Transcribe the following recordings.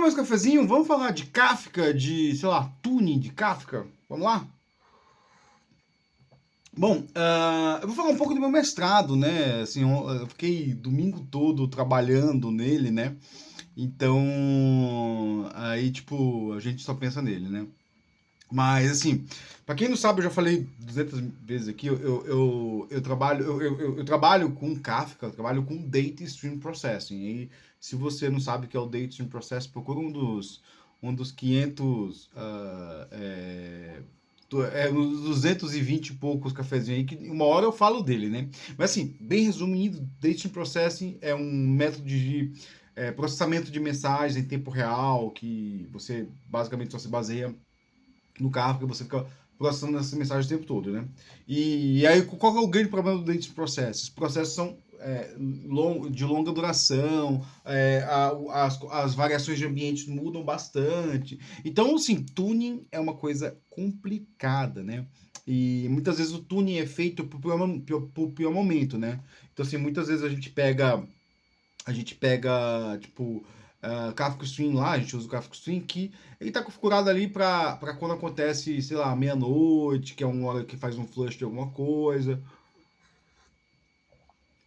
mais um cafezinho? Vamos falar de Kafka, de, sei lá, tuning de Kafka? Vamos lá? Bom, eu vou falar um pouco do meu mestrado, né? Assim, eu fiquei domingo todo trabalhando nele, né? Então, aí, tipo, a gente só pensa nele, né? Mas, assim, para quem não sabe, eu já falei 200 vezes aqui, eu trabalho com Kafka, eu trabalho com Data Stream Processing. E se você não sabe o que é o Data Stream Processing, procura um dos 500, uns 220 e poucos cafezinhos aí, que uma hora eu falo dele, né? Mas, assim, bem resumindo, Data Stream Processing é um método de processamento de mensagens em tempo real, que você basicamente só se baseia no carro, porque você fica processando essas mensagens o tempo todo, né? E aí, qual é o grande problema do date process? Os processos são de longa duração, as variações de ambiente mudam bastante. Então, assim, tuning é uma coisa complicada, né? E muitas vezes o tuning é feito por pior momento, né? Então, assim, muitas vezes a gente pega, tipo, Kafka Stream lá, a gente usa o Kafka Stream, que ele está configurado ali para quando acontece, sei lá, meia-noite, que é uma hora que faz um flush de alguma coisa,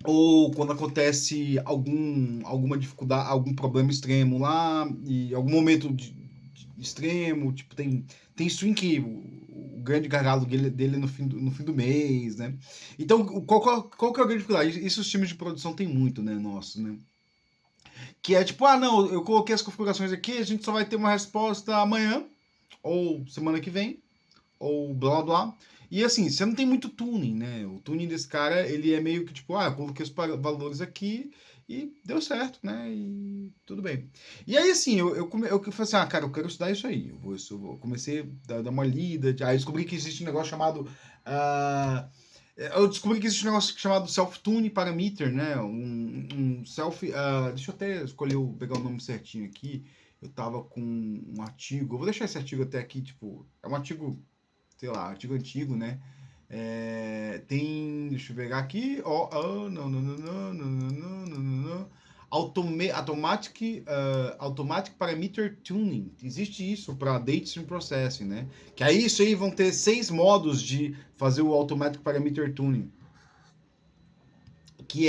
ou quando acontece alguma dificuldade, algum problema extremo lá, e algum momento de extremo, tipo, tem stream que o grande gargalo dele é no fim do mês, né? Então, qual que é a grande dificuldade? Isso os times de produção tem muito, né, nosso, né? Que é tipo, não, eu coloquei as configurações aqui, a gente só vai ter uma resposta amanhã, ou semana que vem, ou blá blá. E assim, você não tem muito tuning, né? O tuning desse cara, ele é meio que tipo, eu coloquei os valores aqui e deu certo, né? E tudo bem. E aí, assim, eu falei assim, cara, eu quero estudar isso aí. Eu comecei a dar uma lida, aí descobri que existe um negócio chamado. Eu descobri que existe um negócio chamado Self-Tune Parameter, né? Um self. Deixa eu até pegar o nome certinho aqui. Eu tava com um artigo. Eu vou deixar esse artigo até aqui, tipo. É um artigo, sei lá, artigo antigo, né? Deixa eu pegar aqui. Não, não, não, não, não, não, não, não, não. Automatic Parameter Tuning. Existe isso para Data Stream Processing, né? Que aí isso aí vão ter 6 modos de fazer o Automatic Parameter Tuning. Que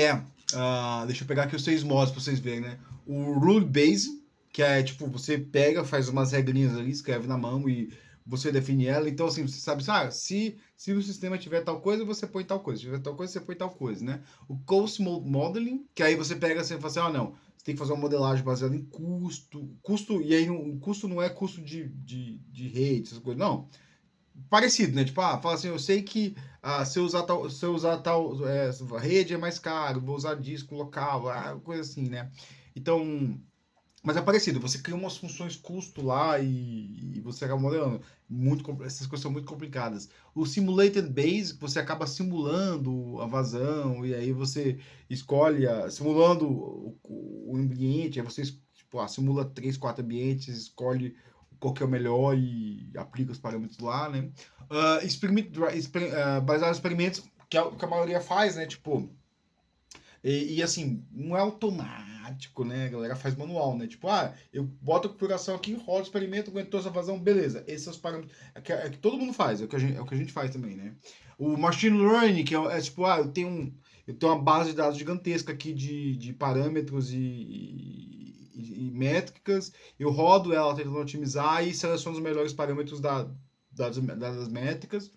deixa eu pegar aqui os 6 modos para vocês verem, né? O Rule Base, que é tipo, você pega, faz umas regrinhas ali, escreve na mão e você define ela. Então, assim, você sabe, se o sistema tiver tal coisa, você põe tal coisa. Se tiver tal coisa, você põe tal coisa, né? O Cost Modeling, que aí você pega assim e fala assim, não, você tem que fazer uma modelagem baseada em custo, e aí o custo não é custo de rede, essas coisas, não. Parecido, né? Tipo, fala assim, eu sei que se eu usar tal rede é mais caro, vou usar disco local, coisa assim, né? Então, mas é parecido, você cria umas funções custo lá e você acaba modelando. Essas coisas são muito complicadas. O Simulated Base, você acaba simulando a vazão, e aí você escolhe, simulando o ambiente, aí você tipo, simula 3, 4 ambientes, escolhe qual que é o melhor e aplica os parâmetros lá, né? Baseado em experimentos, que é o que a maioria faz, né? Tipo, assim, não é automático, né? A galera faz manual, né? Tipo, eu boto a configuração aqui, rodo o experimento, aguentou essa vazão, beleza. Esses são os parâmetros. É que todo mundo faz, é o que a gente faz também, né? O machine learning, que tipo, eu tenho uma base de dados gigantesca aqui de parâmetros e métricas, eu rodo ela tentando otimizar e seleciono os melhores parâmetros das métricas.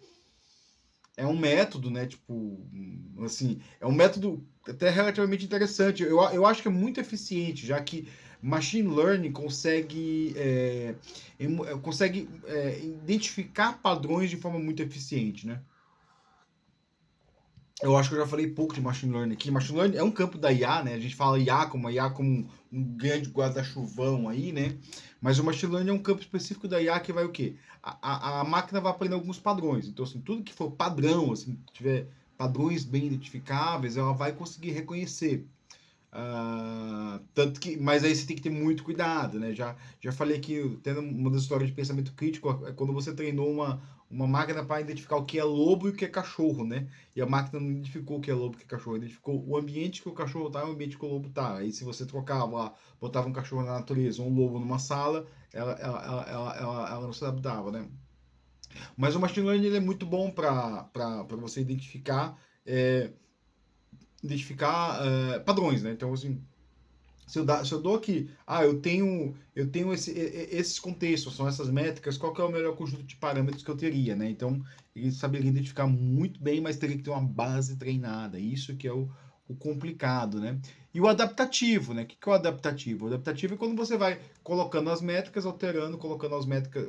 É um método, né? Tipo, assim, é um método até relativamente interessante. Eu acho que é muito eficiente, já que machine learning consegue identificar padrões de forma muito eficiente, né? Eu acho que eu já falei pouco de machine learning aqui. Machine learning é um campo da IA, né? A gente fala IA como um grande guarda-chuvão aí, né? Mas o machine learning é um campo específico da IA que vai o quê? A máquina vai aprender alguns padrões. Então, assim, tudo que for padrão, assim, tiver padrões bem identificáveis, ela vai conseguir reconhecer. Tanto que, mas aí você tem que ter muito cuidado, né? Já falei que tendo uma das histórias de pensamento crítico é quando você treinou uma máquina para identificar o que é lobo e o que é cachorro, né? E a máquina não identificou o que é lobo e o que é cachorro, identificou o ambiente que o cachorro tá e o ambiente que o lobo tá. Aí se você trocava lá, botava um cachorro na natureza, um lobo numa sala, ela não se adaptava, né? Mas o machine learning ele é muito bom para você é, identificar padrões, né? Então, assim, se eu dou aqui, eu tenho esses contextos, são essas métricas, qual que é o melhor conjunto de parâmetros que eu teria, né? Então, ele saberia identificar muito bem, mas teria que ter uma base treinada. Isso que é o complicado, né? E o adaptativo, né? O que é o adaptativo? O adaptativo é quando você vai colocando as métricas, alterando, colocando as métricas,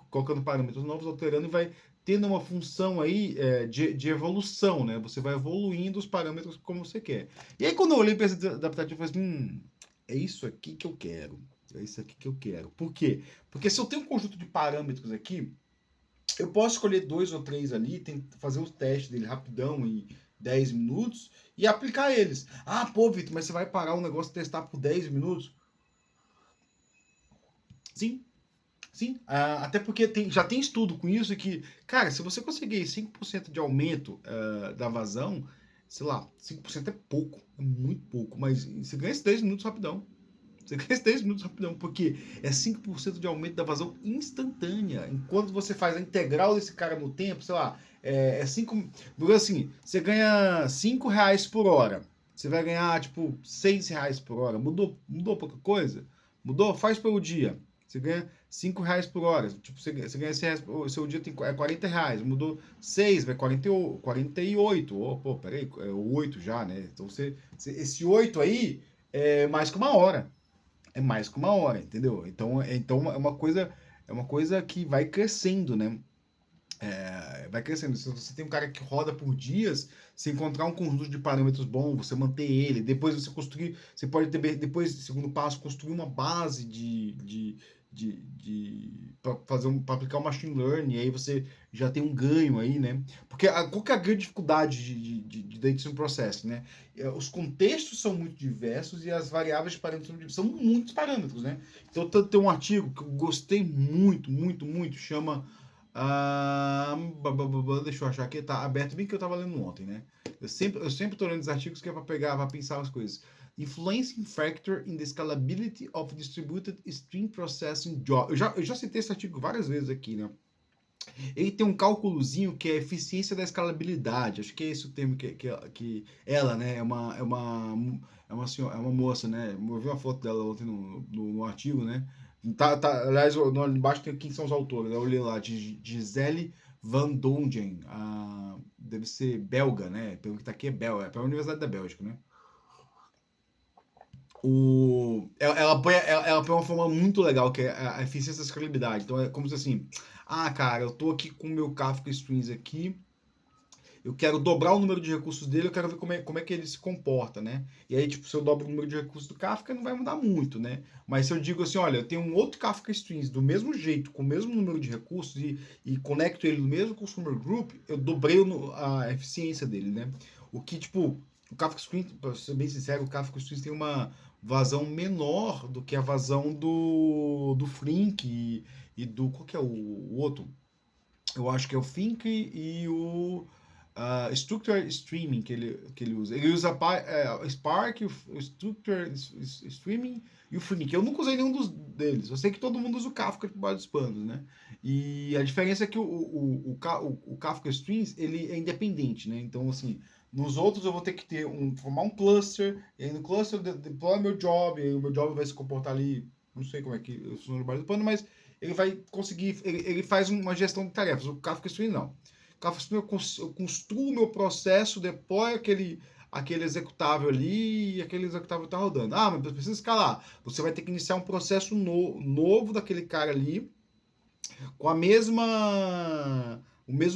colocando parâmetros novos, alterando e vai tendo uma função aí de evolução, né? Você vai evoluindo os parâmetros como você quer. E aí, quando eu olhei para esse adaptativo, eu falei assim, é isso aqui que eu quero. É isso aqui que eu quero. Por quê? Porque se eu tenho um conjunto de parâmetros aqui, eu posso escolher 2 ou 3 ali, fazer o teste dele rapidão, em 10 minutos, e aplicar eles. Ah, pô, Vitor, mas você vai parar um negócio e testar por 10 minutos? Sim, sim. Até porque já tem estudo com isso que, cara, se você conseguir 5% de aumento da vazão, sei lá, 5% é pouco, é muito pouco, mas você ganha esses 10 minutos rapidão. Você ganha 10 minutos rapidão, porque é 5% de aumento da vazão instantânea. Enquanto você faz a integral desse cara no tempo, sei lá, é 5. Assim, você ganha 5 reais por hora. Você vai ganhar, tipo, 6 reais por hora. Mudou pouca coisa? Mudou? Faz pelo dia. Você ganha 5 reais por hora. Tipo, você ganha 6 reais, o seu dia é 40 reais. Mudou 6, vai 48. Oh, pô, peraí, é 8 já, né? Então, esse 8 aí é mais que uma hora. É mais que uma hora, entendeu? Então é uma coisa que vai crescendo, né? Vai crescendo. Se você tem um cara que roda por dias, se encontrar um conjunto de parâmetros bom, você manter ele, depois você construir, você pode ter, depois, segundo passo, construir uma base para para aplicar o machine learning, e aí você já tem um ganho aí, né? Porque qual que é a grande dificuldade de data processo, né? Os contextos são muito diversos e as variáveis de parâmetros são muitos parâmetros, né? Então tem um artigo que eu gostei muito, muito, muito, chama deixa eu achar aqui, tá aberto bem que eu tava lendo ontem, né? Eu sempre tô lendo os artigos que é para pegar, para pensar as coisas. Influencing factor in the scalability of distributed stream processing job. Eu já citei esse artigo várias vezes aqui, né? Ele tem um cálculozinho que é a eficiência da escalabilidade. Acho que é esse o termo que ela, né? É uma moça, né? Eu vi uma foto dela ontem no artigo, né? Aliás, embaixo tem quem são os autores. Eu olhei lá, Gisele Van Dongen. Deve ser belga, né? Pelo que tá aqui é belga, é pela Universidade da Bélgica, né? Ela põe uma forma muito legal, que é a eficiência da escalabilidade. Então é como se assim, cara, eu tô aqui com o meu Kafka Streams aqui, eu quero dobrar o número de recursos dele, eu quero ver como é que ele se comporta, né? E aí, tipo, se eu dobro o número de recursos do Kafka, não vai mudar muito, né? Mas se eu digo assim, olha, eu tenho um outro Kafka Streams do mesmo jeito, com o mesmo número de recursos e conecto ele no mesmo Consumer Group, eu dobrei a eficiência dele, né? O que, tipo, o Kafka Streams, pra ser bem sincero, o Kafka Streams tem uma vazão menor do que a vazão do Flink e do... Qual que é o outro? Eu acho que é o Think e o Structure Streaming que ele usa. Ele usa Spark, o Structure Streaming e o Flink. Eu nunca usei nenhum deles. Eu sei que todo mundo usa o Kafka por base dos panos, né? E a diferença é que o Kafka Streams ele é independente, né? Então, assim, nos outros eu vou ter que formar um cluster, e aí no cluster deploy meu job, e aí o meu job vai se comportar ali, não sei como é que eu sou no base do pano, mas ele vai conseguir, ele faz uma gestão de tarefas. O Kafka Stream não. O Kafka Stream eu construo o meu processo, deploy aquele executável ali e aquele executável está rodando. Mas precisa escalar. Você vai ter que iniciar um processo novo daquele cara ali com o mesmo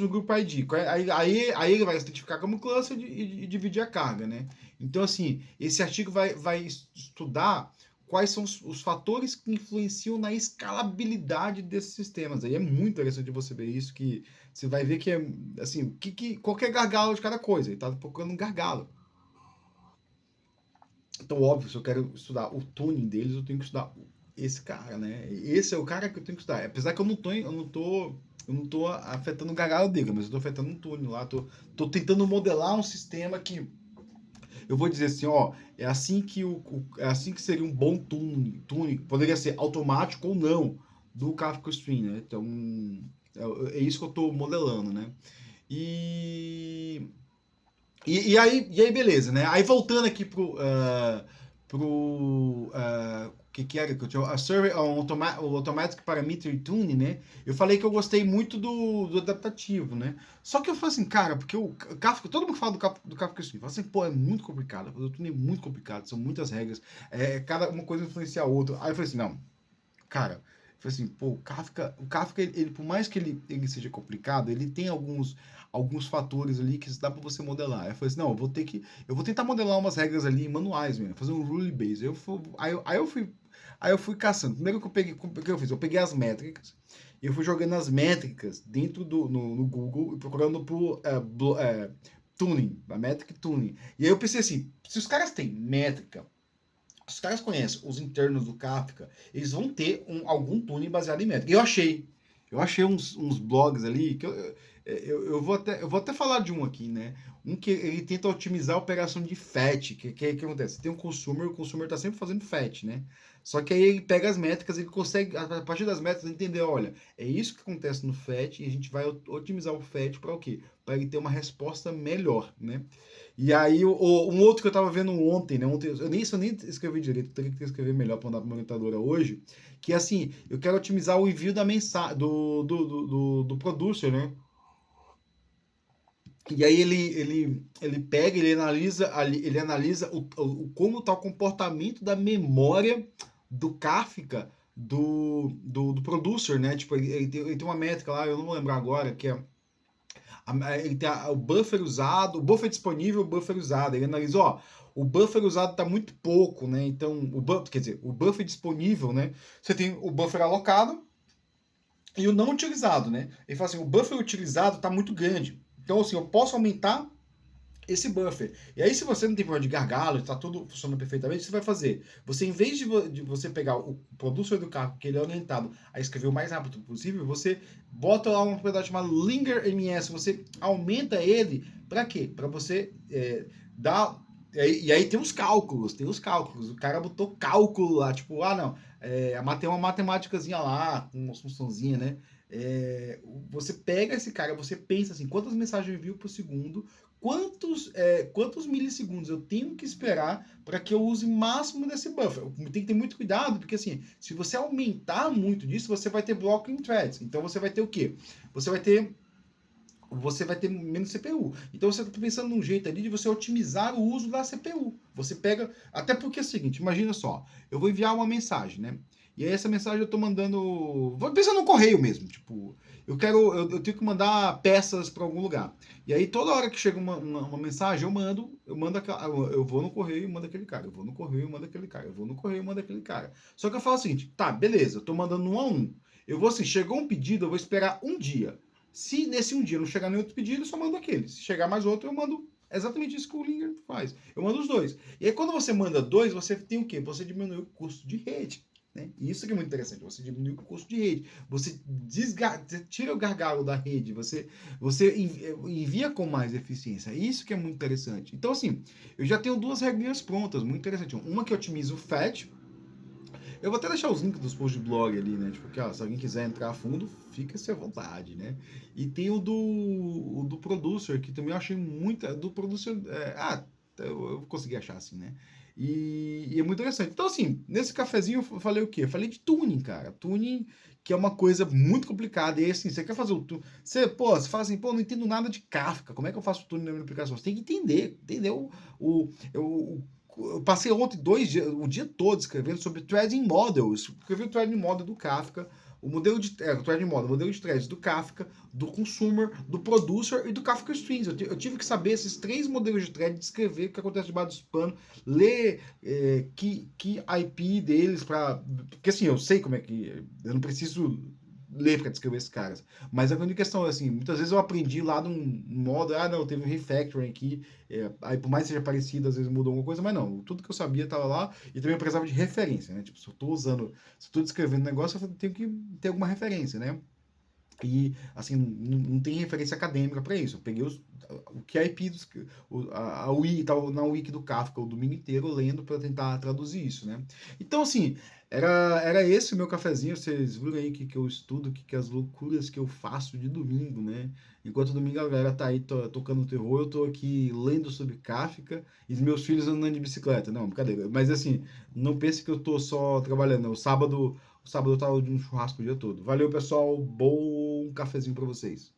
grupo ID. Aí ele vai identificar como cluster e dividir a carga, né? Então, assim, esse artigo vai estudar quais são os fatores que influenciam na escalabilidade desses sistemas. Aí é muito interessante você ver isso, que você vai ver que é, assim, qualquer gargalo de cada coisa. Ele está procurando um gargalo. Então, óbvio, se eu quero estudar o tuning deles, eu tenho que estudar esse cara, né? Esse é o cara que eu tenho que estudar. Apesar que eu não tô afetando o gargalo dele, mas eu tô afetando um tuning lá. Tô tentando modelar um sistema que eu vou dizer assim, ó, é assim que seria um bom tuning. Poderia ser automático ou não do Kafka Stream, né? Então, é isso que eu tô modelando, né? E e aí, beleza, né? Aí voltando aqui que era que eu tinha, a Survey, o Automatic Parameter Tuning, né? Eu falei que eu gostei muito do adaptativo, né? Só que eu falei assim, cara, porque o Kafka, todo mundo fala do Kafka Stream, fala assim, pô, é muito complicado, o tuning é muito complicado, são muitas regras, cada uma coisa influencia a outra. Aí eu falei assim, não, cara, foi assim, pô, o Kafka ele, por mais que ele seja complicado, ele tem alguns fatores ali que dá para você modelar. Eu falei assim, não, eu vou tentar modelar umas regras ali manuais mesmo, fazer um rule base. Aí eu fui caçando. Primeiro que eu fiz, eu peguei as métricas e eu fui jogando as métricas dentro no Google e procurando por tuning, a métrica tuning. E aí eu pensei assim, se os caras têm métrica, os caras conhecem os internos do Kafka, eles vão ter algum tuning baseado em métrica. Eu achei uns blogs ali que eu vou até falar de um aqui, né? Um que ele tenta otimizar a operação de fetch. Que acontece? Tem um consumer, o consumer está sempre fazendo fetch, né? Só que aí ele pega as métricas, ele consegue, a partir das métricas, entender, olha, é isso que acontece no fetch e a gente vai otimizar o fetch para o quê? Para ele ter uma resposta melhor, né? E aí, um outro que eu tava vendo ontem, né? Ontem, eu nem escrevi direito, eu teria que escrever melhor para mandar para uma orientadora hoje. Que é assim, eu quero otimizar o envio da mensagem do producer, né? E aí ele pega, ele analisa como está o comportamento da memória do Kafka do producer, né? Tipo, ele tem uma métrica lá, eu não vou lembrar agora, que é ele tem o buffer usado, o buffer disponível, o buffer usado. Ele analisa, ó, o buffer usado está muito pouco, né? Então, quer dizer, o buffer disponível, né? Você tem o buffer alocado e o não utilizado, né? Ele fala assim, o buffer utilizado está muito grande. Então, assim, eu posso aumentar esse buffer. E aí, se você não tem problema de gargalo, está tudo funcionando perfeitamente, você vai fazer? Você, em vez de você pegar o producer do carro, que ele é orientado a escrever o mais rápido possível, você bota lá uma propriedade chamada Linger MS, você aumenta ele, para quê? Para você dar... E aí tem os cálculos. O cara botou cálculo lá, tipo, não, tem uma matemáticazinha lá, com uma funçãozinha, né? Você pega esse cara, você pensa assim, quantas mensagens eu envio por segundo, quantos milissegundos eu tenho que esperar para que eu use o máximo desse buffer. Tem que ter muito cuidado, porque assim, se você aumentar muito disso, você vai ter blocking threads. Então você vai ter o quê? Você vai ter menos CPU. Então você está pensando num jeito ali de você otimizar o uso da CPU. Você pega. Até porque é o seguinte, imagina só, eu vou enviar uma mensagem, né? E aí essa mensagem eu estou mandando. Vou pensar no correio mesmo. Tipo, eu tenho que mandar peças para algum lugar. E aí toda hora que chega uma mensagem, eu vou no correio e mando aquele cara. Eu vou no correio e mando aquele cara. Eu vou no correio e mando aquele cara. Só que eu falo o seguinte, tá, beleza, eu estou mandando um a um. Eu vou assim, chegou um pedido, eu vou esperar um dia. Se nesse um dia não chegar nenhum outro pedido, eu só mando aquele. Se chegar mais outro, eu mando exatamente isso que o Linger faz. Eu mando os dois. E aí, quando você manda dois, você tem o quê? Você diminui o custo de rede. Né? E isso que é muito interessante. Você diminui o custo de rede. Você tira o gargalo da rede. Você envia com mais eficiência. Isso que é muito interessante. Então, assim, eu já tenho duas regrinhas prontas, muito interessante. Uma que otimiza o fetch. Eu vou até deixar os links dos posts de blog ali, né? Tipo, que, ó, se alguém quiser entrar a fundo, fica-se à vontade, né? E tem o do producer, que também eu achei muito. Do producer. Eu consegui achar assim, né? E é muito interessante. Então, assim, nesse cafezinho eu falei o quê? Eu falei de tuning, cara. Tuning, que é uma coisa muito complicada. E aí, assim, você quer fazer o tuning. Você fala assim, pô, não entendo nada de Kafka. Como é que eu faço o tuning na minha aplicação? Você tem que entender eu passei ontem o dia todo escrevendo sobre threading models. Escrevi o threading model do Kafka, o threading model, o modelo de threads do Kafka, do consumer, do producer e do Kafka Streams. Eu tive que saber esses três modelos de thread, descrever o que acontece debaixo do pano, ler que IP deles para, porque assim eu sei como é que eu não preciso ler para descrever esses caras. Mas a grande questão é assim, muitas vezes eu aprendi lá num modo, não, teve um refactoring aqui, aí por mais que seja parecido, às vezes mudou alguma coisa, mas não, tudo que eu sabia estava lá e também eu precisava de referência, né? Tipo, se eu estou descrevendo um negócio, eu tenho que ter alguma referência, né? E, assim, não tem referência acadêmica para isso. Eu peguei o QIP, a wiki, tava na wiki do Kafka o domingo inteiro lendo para tentar traduzir isso, né? Então, assim, era esse o meu cafezinho. Vocês viram aí que eu estudo, que as loucuras que eu faço de domingo, né? Enquanto domingo a galera tá aí tocando terror, eu tô aqui lendo sobre Kafka e os meus filhos andando de bicicleta. Não, brincadeira. Mas, assim, não pense que eu tô só trabalhando. O sábado eu tava de um churrasco o dia todo. Valeu, pessoal. Bom cafezinho para vocês.